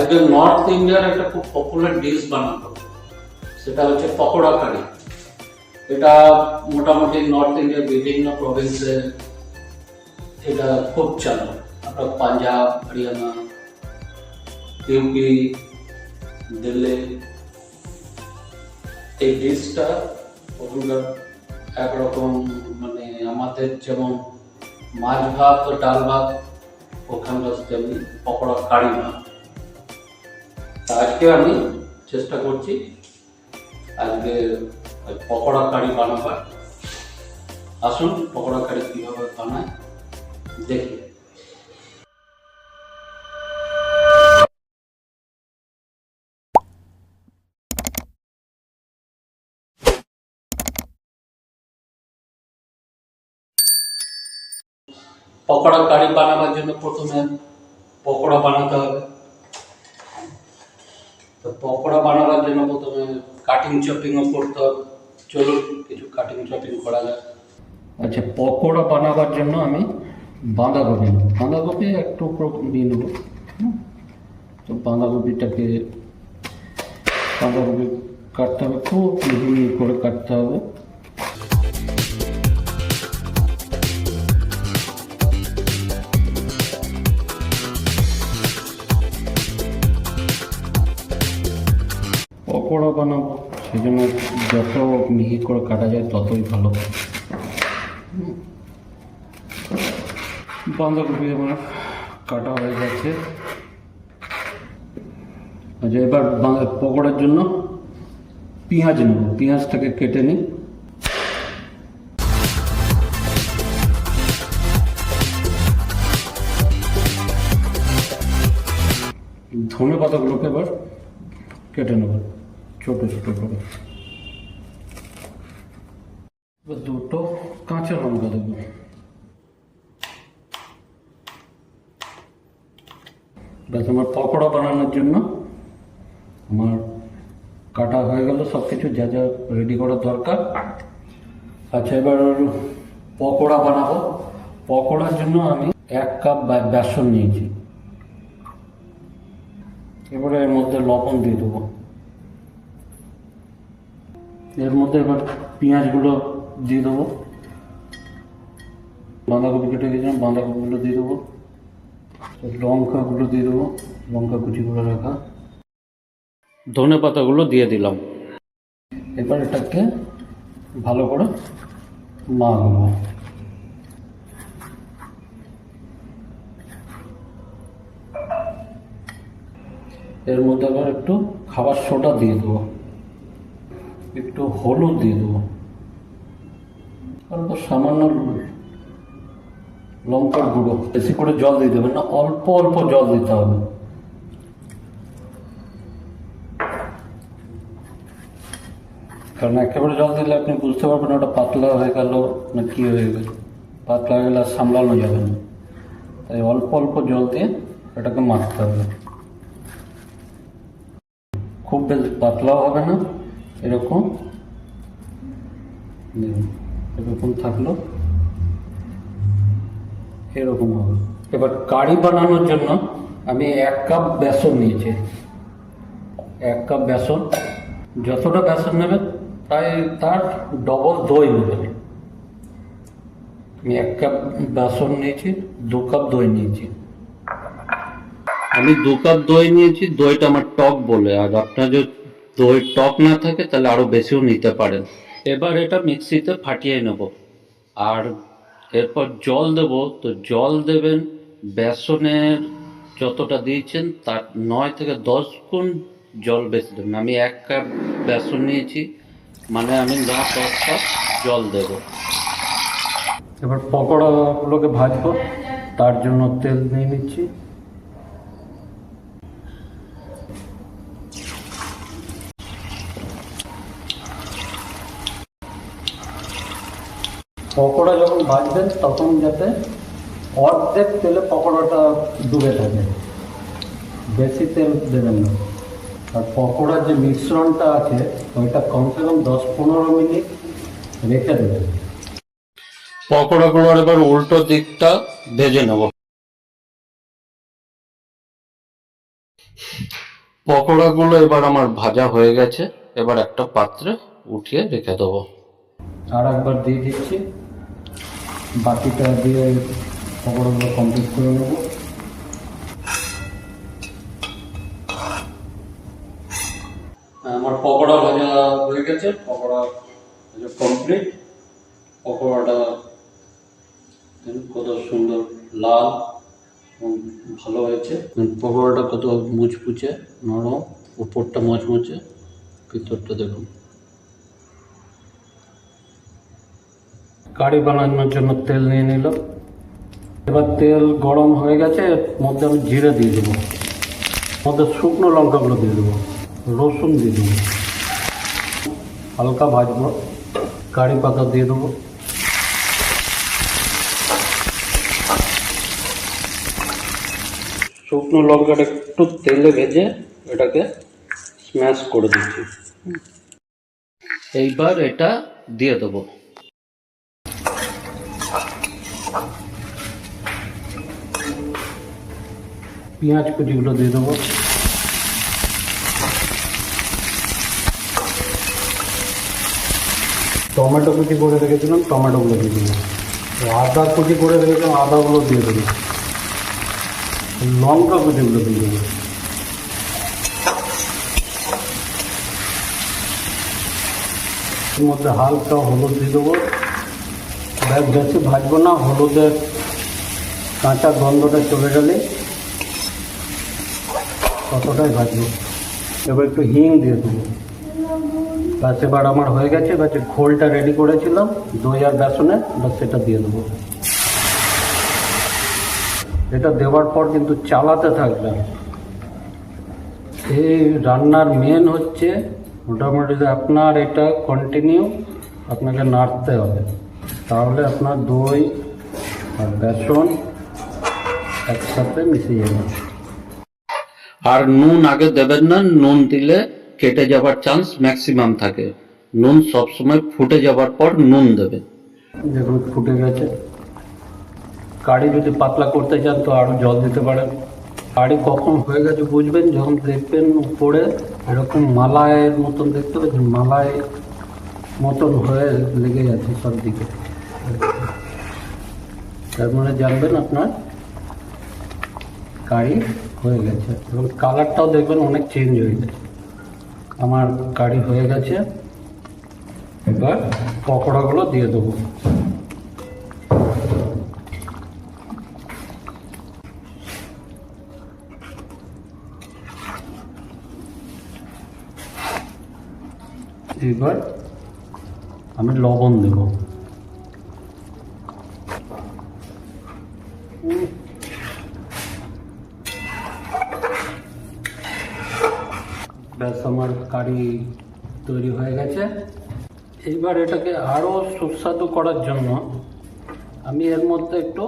আজকে নর্থ ইন্ডিয়ার একটা খুব পপুলার ডিশ বানাবো, সেটা হচ্ছে পকোড়া কারি। এটা মোটামুটি নর্থ ইন্ডিয়ার বিভিন্ন প্রভিন্সে এটা খুব চলে। আপনার পাঞ্জাব, হরিয়ানা, ইউপি, দিল্লি, এই ডিশটা ওখানকার একরকম, মানে আমাদের যেমন মাছ ভাত ও ডাল ভাত, ওখানকার তেমনি পকোড়া কারি ভাত। আজকে আমি চেষ্টা করছি আজকে পকোড়া কারি বানাবার। আসুন পকোড়া কারি কীভাবে বানায় দেখি। পকোড়া কারি বানাবার জন্য প্রথমে পকোড়া বানাতে হবে। তো পকোড়া বানাবার জন্য প্রথমে কাটিং চপিংও করতে হবে। চলুন কিছু কাটিং চপিং করা যায়। আচ্ছা, পকোড়া বানাবার জন্য আমি বাঁধাকপি একটু নিয়ে নেবো। তো বাঁধাকপি কাটতে হবে, খুব মিহি করে কাটতে হবে। পকোড়া বানাবো, সেই জন্য যত মিহি করে কাটা যায় ততই ভালো। বাঁধাকপি আমার কাটা হয়ে গেছে। আচ্ছা, এবার পকোড়ার জন্য পেঁয়াজ নেব। পেঁয়াজটাকে কেটে নিই। ধনে পাতাগুলোকে এবার কেটে নেব ছোট ছোট করে। এবার দুটো কাঁচা লঙ্কা দেবো। ব্যাস, আমার পকোড়া বানানোর জন্য আমার কাটা হয়ে গেল সব কিছু, যা যা রেডি করার দরকার। আচ্ছা, এবার পকোড়া বানাবো। পকোড়ার জন্য আমি 1 কাপ বেসন নিয়েছি। এবারে এর মধ্যে লবণ দিয়ে দেবো। এর মধ্যে এবার পেঁয়াজগুলো দিয়ে দেবো। বাঁধাকপি কেটে গেছিলাম, বাঁধাকপিগুলো দিয়ে দেবো। লঙ্কাগুলো দিয়ে দেবো, লঙ্কা কুচিগুলো রাখা। ধনে পাতাগুলো দিয়ে দিলাম। এবার এটাকে ভালো করে মাখবো। এর মধ্যে আবার একটু খাবার সোডা দিয়ে দেবো, একটু হলুদ দিয়ে দেবো, অল্প সামান্য লঙ্কার গুঁড়ো। বেশি করে জল দিয়ে দেবেন না, অল্প অল্প জল দিতে হবে। কারণ একেবারে জল দিলে আপনি বুঝতে পারবেন ওটা পাতলা হয়ে গেল না কি হয়ে গেল। পাতলা হয়ে গেলে আর সামলানো যাবে না। তাই অল্প অল্প জল দিয়ে এটাকে মাখতে হবে। খুব বেশি পাতলাও হবে না, এরকম এরকম থাকলো, এরকম হবে। এবার কারি বানানোর জন্য আমি 1 কাপ বেসন নিয়েছি। 1 কাপ বেসন, যতটা বেসন নেবেন তাই তার ডবল দই নেবেন। আমি 1 কাপ বেসন নিয়েছি, 2 কাপ দই নিয়েছি। আমি 2 কাপ দই নিয়েছি। দইটা আমার টক বলে, আর আপনার যদি দই টক না থাকে তাহলে আরো বেশিও নিতে পারেন। এবার এটা মিক্সিতে ফাটিয়ে নেব। আর এরপর জল দেব। তো জল দেবেন বেসনের যতটা দিয়েছেন তার 9 থেকে 10 গুণ জল বেশি দেবেন। আমি 1 কাপ বেসন নিয়েছি, মানে আমি 10 কাপ জল দেব। এবার পকোড়াগুলোকে ভাজবো, তার জন্য তেল নিয়ে নিচ্ছি। পকোড়া যখন ভাজবেন তখন যাতে অর্ধেক তেলে পকোড়াটা ডুবে থাকে, বেশি তেল দেবেন না। আর পকোড়ার যে মিশ্রণটা আছে ওইটা কমসে কম 10-15 মিনিট রেখে দেবেন। পকোড়াগুলোর এবার উল্টো দিকটা ভেজে নেব। পকোড়াগুলো এবার আমার ভাজা হয়ে গেছে, এবার একটা পাত্রে উঠিয়ে রেখে দেবো। আর একবার দিয়ে দিচ্ছি, বাকিটা দিয়ে পকোড়াগুলো কমপ্লিট করে নেবো। আমার পকোড়া ভাজা হয়ে গেছে, পকোড়া ভাজা কমপ্লিট। পকোড়াটা কত সুন্দর লাল এবং ভালো হয়েছে। পকোড়াটা কত মুচমুচে নরম, উপরটা মচমচে, ভিতরটা দেখুন। কারি বানানোর জন্য তেল নিয়ে নিলাম। এবার তেল গরম হয়ে গেছে, এর মধ্যে আমি জিরে দিয়ে দেবো, মধ্যে শুকনো লঙ্কাগুলো দিয়ে দেবো, রসুন দিয়ে দেবো, হালকা ভাজবো, কারি পাতা দিয়ে দেবো। শুকনো লঙ্কাটা একটু তেলে ভেজে এটাকে স্ম্যাশ করে দিচ্ছি। এইবার এটা দিয়ে দেবো। পেঁয়াজ কুচিগুলো দিয়ে দেবো। টমেটো কুচি করে রেখেছিলাম, টমেটোগুলো দিয়ে দেবো। আদা কুচি করে রেখেছিলাম, আদাগুলো দিয়ে দেবো। লঙ্কা কুচিগুলো দিয়ে দেবো। এর মধ্যে হালকা হলুদ দিয়ে দেবো। বেশি ভাজবো না, হলুদের কাঁচা গন্ধটা চলে গেলে ততটাই ভাজবো। এবার একটু হিং দিয়ে দেবো। ব্যাস এবার আমার হয়ে গেছে। এবার যে ঘোলটা রেডি করেছিলাম দই আর বেসনের, ব্যাস সেটা দিয়ে দেবো। এটা দেওয়ার পর কিন্তু চালাতে থাকবে। এই রান্নার মেন হচ্ছে মোটামুটি আপনার এটা কন্টিনিউ আপনাকে নাড়তে হবে, তাহলে আপনার দই আর বেসন একসাথে মিশে যাবে। আর নুন আগে দেবেন না, নুন দিলে কেটে যাবার চান্স ম্যাক্সিমাম থাকে। নুন সবসময় ফুটে যাবার পর নুন দেবে। দেখুন ফুটে গেছে। কারি যদি পাতলা করতে চান তো আরও জল দিতে পারেন। কারি কখন হয়ে গেছে বুঝবেন যখন দেখবেন উপরে এরকম মালাইয়ের মতন দেখতে পাচ্ছেন, মালাই মতন হয়ে লেগে যাচ্ছে সব দিকে, তার মানে জানবেন আপনার কারি হয়ে গেছে। এবং কালারটাও দেখবেন অনেক চেঞ্জ হয়ে গেছে। আমার কারি হয়ে গেছে। এবার পকোড়াগুলো দিয়ে দেবো। এবার আমি লবণ দেব। ব্যাস আমার কারি তৈরি হয়ে গেছে। এইবার এটাকে আরও সুস্বাদু করার জন্য আমি এর মধ্যে একটু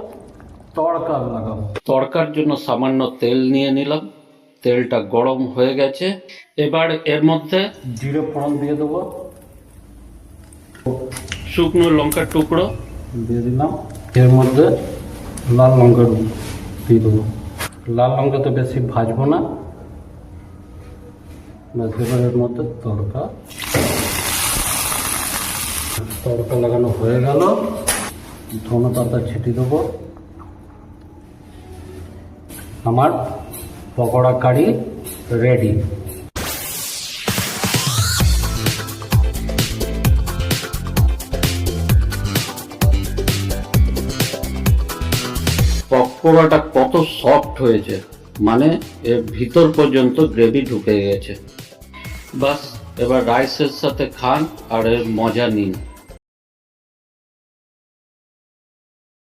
তড়কা লাগাবো। তড়কার জন্য সামান্য তেল নিয়ে নিলাম, তেলটা গরম হয়ে গেছে। এবার এর মধ্যে জিরে ফোড়ন দিয়ে দেবো, শুকনো লঙ্কার টুকরো দিয়ে দিলাম, এর মধ্যে লাল লঙ্কা দিয়ে দেবো। লাল লঙ্কা তো বেশি ভাজবো না, এবার এর মধ্যে তড়কা লাগানো হয়ে গেল। ধনে পাতা ছিটিয়ে দেবো। আমার পকোড়া কারি রেডি। পকোড়াটা কত সফট হয়েছে, মানে এর ভিতর পর্যন্ত গ্রেভি ঢুকে গেছে। বাস এবার রাইসের সাথে খান আর এর মজা নিন।